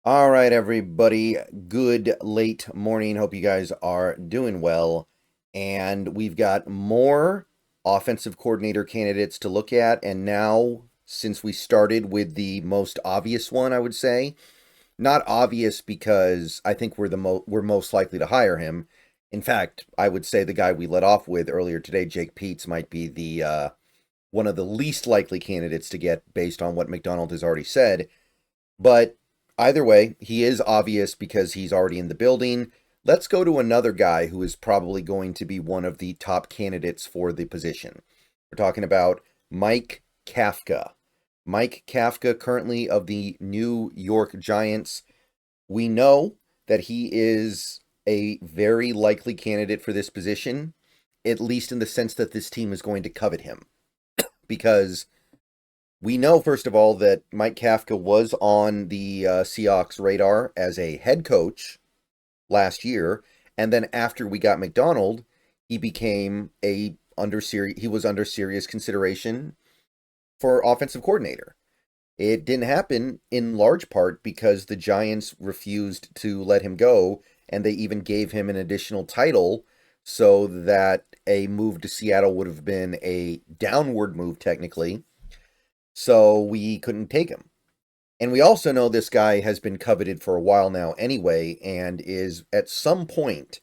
All right, everybody. Good late morning. Hope you guys are doing well. And we've got more offensive coordinator candidates to look at. And now, since we started with the most obvious one, I would say, not obvious because I think we're most likely to hire him. In fact, I would say the guy we let off with earlier today, Jake Peets, might be the one of the least likely candidates to get based on what McDonald has already said. But either way, he is obvious because he's already in the building. Let's go to another guy who is probably going to be one of the top candidates for the position. We're talking about Mike Kafka. Mike Kafka, currently of the New York Giants. We know that he is a very likely candidate for this position, at least in the sense that this team is going to covet him. Because we know, first of all, that Mike Kafka was on the Seahawks radar as a head coach last year, and then after we got McDonald, he became he was under serious consideration for offensive coordinator. It didn't happen in large part because the Giants refused to let him go, and they even gave him an additional title so that a move to Seattle would have been a downward move technically, so we couldn't take him. And we also know this guy has been coveted for a while now anyway, and is at some point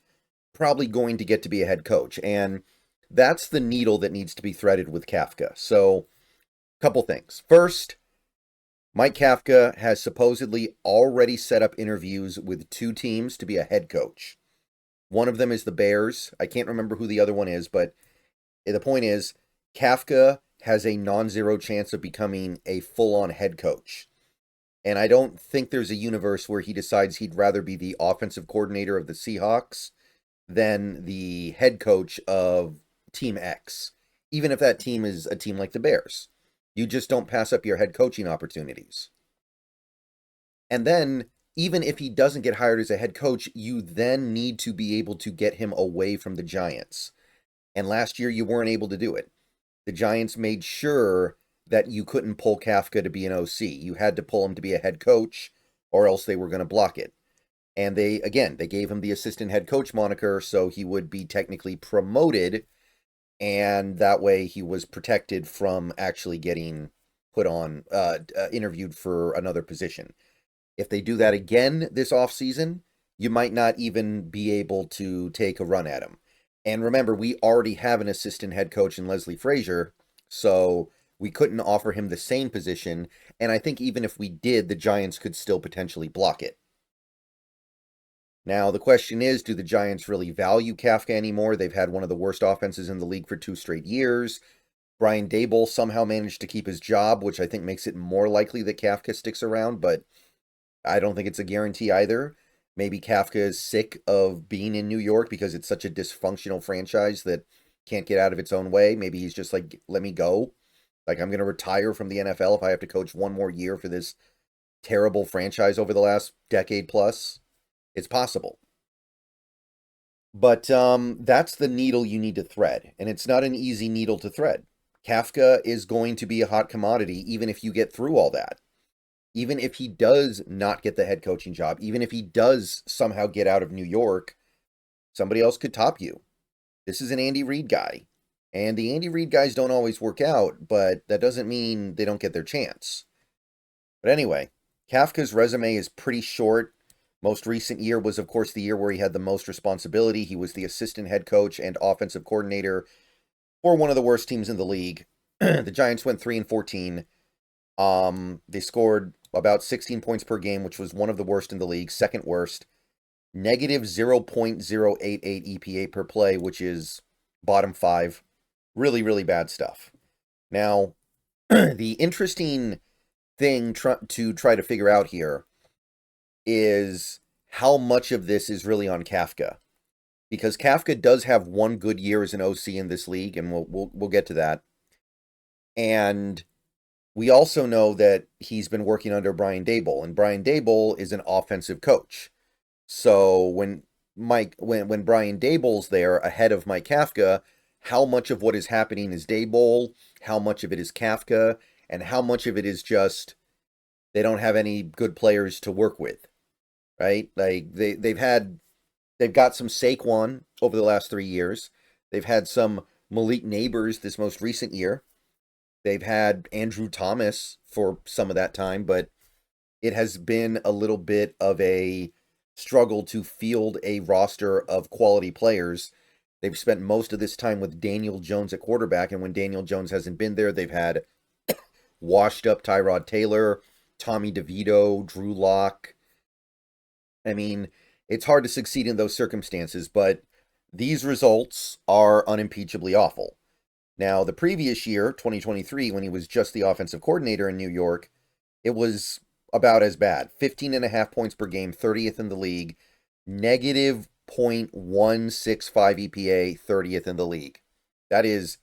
probably going to get to be a head coach. And that's the needle that needs to be threaded with Kafka. So, couple things. First, Mike Kafka has supposedly already set up interviews with two teams to be a head coach. One of them is the Bears. I can't remember who the other one is, but the point is, Kafka has a non-zero chance of becoming a full-on head coach. And I don't think there's a universe where he decides he'd rather be the offensive coordinator of the Seahawks than the head coach of Team X, even if that team is a team like the Bears. You just don't pass up your head coaching opportunities. And then, even if he doesn't get hired as a head coach, you then need to be able to get him away from the Giants. And last year, you weren't able to do it. The Giants made sure that you couldn't pull Kafka to be an OC. You had to pull him to be a head coach, or else they were going to block it. And they gave him the assistant head coach moniker so he would be technically promoted, and that way he was protected from actually getting interviewed for another position. If they do that again this offseason, you might not even be able to take a run at him. And remember, we already have an assistant head coach in Leslie Frazier, so we couldn't offer him the same position. And I think even if we did, the Giants could still potentially block it. Now, the question is, do the Giants really value Kafka anymore? They've had one of the worst offenses in the league for 2 straight years. Brian Daboll somehow managed to keep his job, which I think makes it more likely that Kafka sticks around, but I don't think it's a guarantee either. Maybe Kafka is sick of being in New York because it's such a dysfunctional franchise that can't get out of its own way. Maybe he's just like, let me go. Like, I'm going to retire from the NFL if I have to coach one more year for this terrible franchise over the last decade plus. It's possible. But that's the needle you need to thread. And it's not an easy needle to thread. Kafka is going to be a hot commodity even if you get through all that. Even if he does not get the head coaching job, even if he does somehow get out of New York, somebody else could top you. This is an Andy Reid guy. And the Andy Reid guys don't always work out, but that doesn't mean they don't get their chance. But anyway, Kafka's resume is pretty short. Most recent year was, of course, the year where he had the most responsibility. He was the assistant head coach and offensive coordinator for one of the worst teams in the league. The Giants went 3-14. They scored about 16 points per game, which was one of the worst in the league, second worst. Negative 0.088 EPA per play, which is bottom 5. Really, really bad stuff. Now, the interesting thing to try to figure out here is how much of this is really on Kafka. Because Kafka does have one good year as an OC in this league, and we'll get to that. And we also know that he's been working under Brian Daboll, and Brian Daboll is an offensive coach. So when Brian Daboll's there ahead of Mike Kafka, how much of what is happening is Daboll, how much of it is Kafka, and how much of it is just they don't have any good players to work with, right? Like they've got some Saquon over the last 3 years. They've had some Malik Neighbors this most recent year. They've had Andrew Thomas for some of that time, but it has been a little bit of a struggle to field a roster of quality players. They've spent most of this time with Daniel Jones at quarterback, and when Daniel Jones hasn't been there, they've had washed up Tyrod Taylor, Tommy DeVito, Drew Lock. I mean, it's hard to succeed in those circumstances, but these results are unimpeachably awful. Now, the previous year, 2023, when he was just the offensive coordinator in New York, it was about as bad. 15.5 points per game, 30th in the league, negative 0.165 EPA, 30th in the league. That is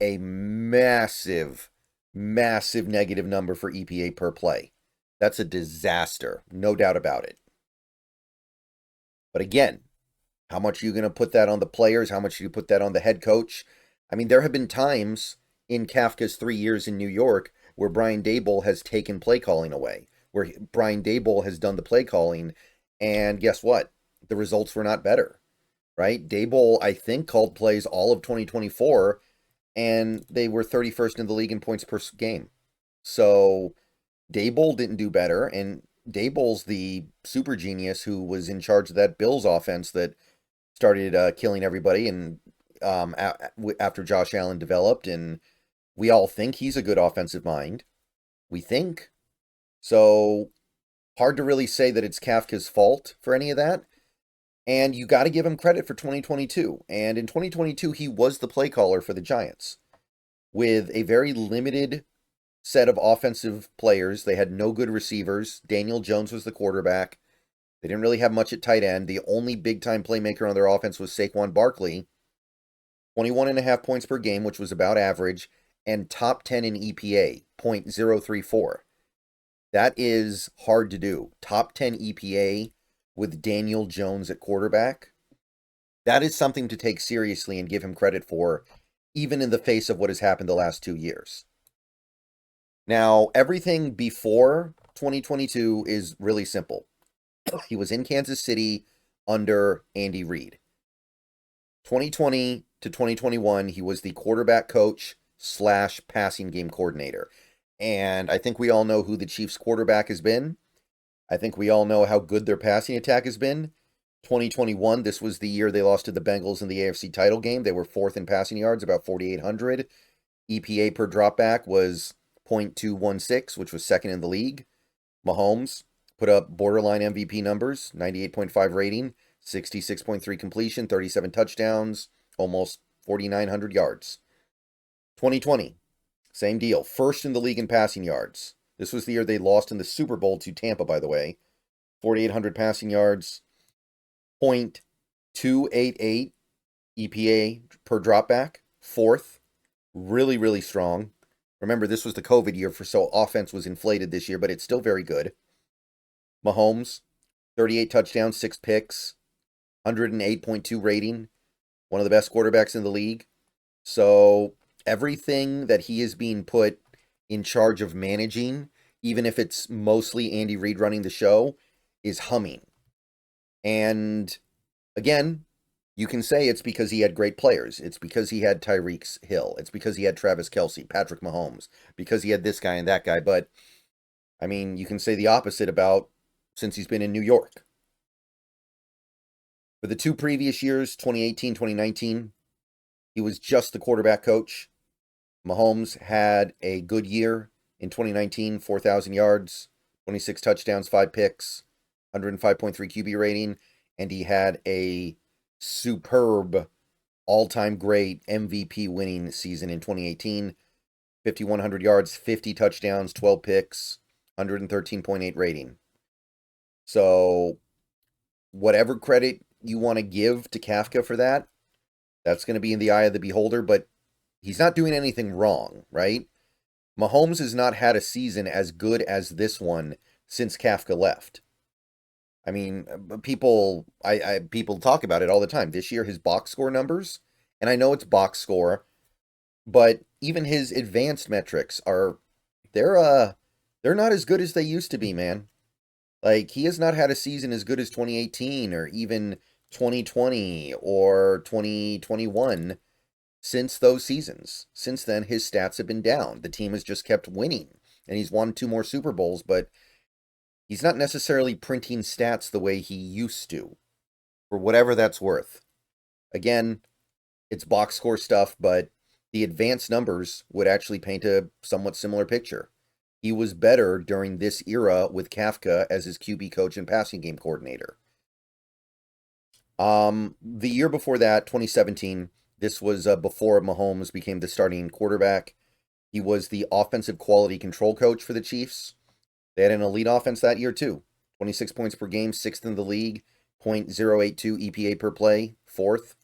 a massive, massive negative number for EPA per play. That's a disaster, no doubt about it. But again, how much are you going to put that on the players? How much do you put that on the head coach? I mean, there have been times in Kafka's 3 years in New York where Brian Daboll has taken play calling away, where Brian Daboll has done the play calling, and guess what? The results were not better, right? Daboll, I think, called plays all of 2024, and they were 31st in the league in points per game. So Daboll didn't do better, and Daboll's the super genius who was in charge of that Bills offense that started killing everybody, and after Josh Allen developed, and we all think he's a good offensive mind. We think. So hard to really say that it's Kafka's fault for any of that. And you got to give him credit for 2022. And in 2022, he was the play caller for the Giants with a very limited set of offensive players. They had no good receivers. Daniel Jones was the quarterback. They didn't really have much at tight end. The only big-time playmaker on their offense was Saquon Barkley. 21.5 points per game, which was about average, and top 10 in EPA, .034. That is hard to do. Top 10 EPA with Daniel Jones at quarterback. That is something to take seriously and give him credit for, even in the face of what has happened the last 2 years. Now, everything before 2022 is really simple. He was in Kansas City under Andy Reid. 2020 to 2021, he was the quarterback coach / passing game coordinator. And I think we all know who the Chiefs quarterback has been. I think we all know how good their passing attack has been. 2021, this was the year they lost to the Bengals in the AFC title game. They were 4th in passing yards, about 4,800. EPA per dropback was .216, which was 2nd in the league. Mahomes put up borderline MVP numbers, 98.5 rating, 66.3 completion, 37 touchdowns, almost 4,900 yards. 2020, same deal. 1st in the league in passing yards. This was the year they lost in the Super Bowl to Tampa, by the way. 4,800 passing yards, .288 EPA per dropback. 4th. Really, really strong. Remember, this was the COVID year, so offense was inflated this year, but it's still very good. Mahomes, 38 touchdowns, 6 picks, 108.2 rating. One of the best quarterbacks in the league. So everything that he is being put in charge of managing, even if it's mostly Andy Reid running the show, is humming. And again, you can say it's because he had great players. It's because he had Tyreek Hill. It's because he had Travis Kelce, Patrick Mahomes, because he had this guy and that guy. But, I mean, you can say the opposite about since he's been in New York. For the 2 previous years, 2018, 2019, he was just the quarterback coach. Mahomes had a good year in 2019, 4,000 yards, 26 touchdowns, 5 picks, 105.3 QB rating, and he had a superb, all-time great MVP winning season in 2018, 5,100 yards, 50 touchdowns, 12 picks, 113.8 rating. So, whatever credit you want to give to Kafka for that, that's going to be in the eye of the beholder, but he's not doing anything wrong, right? Mahomes has not had a season as good as this one since Kafka left. I mean, people talk about it all the time. This year, his box score numbers, and I know it's box score, but even his advanced metrics they're They're not as good as they used to be, man. Like, he has not had a season as good as 2018 or even 2020 or 2021 since those seasons. Since then, his stats have been down. The team has just kept winning, and he's won 2 more Super Bowls, but he's not necessarily printing stats the way he used to, for whatever that's worth. Again, it's box score stuff, but the advanced numbers would actually paint a somewhat similar picture. He was better during this era with Kafka as his QB coach and passing game coordinator. The year before that, 2017, this was before Mahomes became the starting quarterback. He was the offensive quality control coach for the Chiefs. They had an elite offense that year too. 26 points per game, 6th in the league, .082 EPA per play, 4th.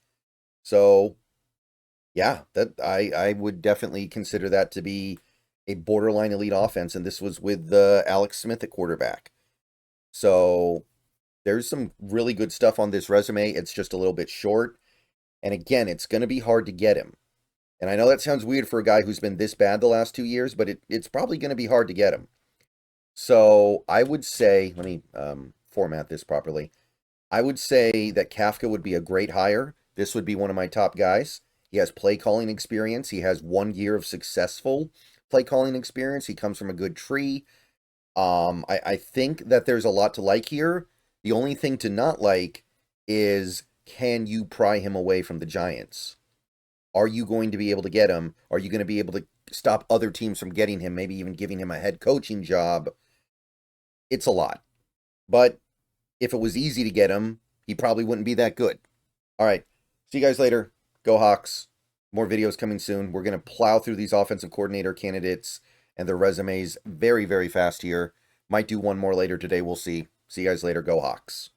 So, yeah, that I would definitely consider that to be a borderline elite offense, and this was with Alex Smith at quarterback. So there's some really good stuff on this resume. It's just a little bit short. And again, it's going to be hard to get him. And I know that sounds weird for a guy who's been this bad the last 2 years, but it's probably going to be hard to get him. So I would say, let me format this properly. I would say that Kafka would be a great hire. This would be one of my top guys. He has play calling experience. He has 1 year of successful play calling experience. He comes from a good tree. I think that there's a lot to like here. The only thing to not like is, can you pry him away from the Giants? Are you going to be able to get him? Are you going to be able to stop other teams from getting him, maybe even giving him a head coaching job? It's a lot. But if it was easy to get him, he probably wouldn't be that good. All right. See you guys later. Go Hawks. More videos coming soon. We're going to plow through these offensive coordinator candidates and their resumes very, very fast here. Might do one more later today. We'll see. See you guys later. Go Hawks.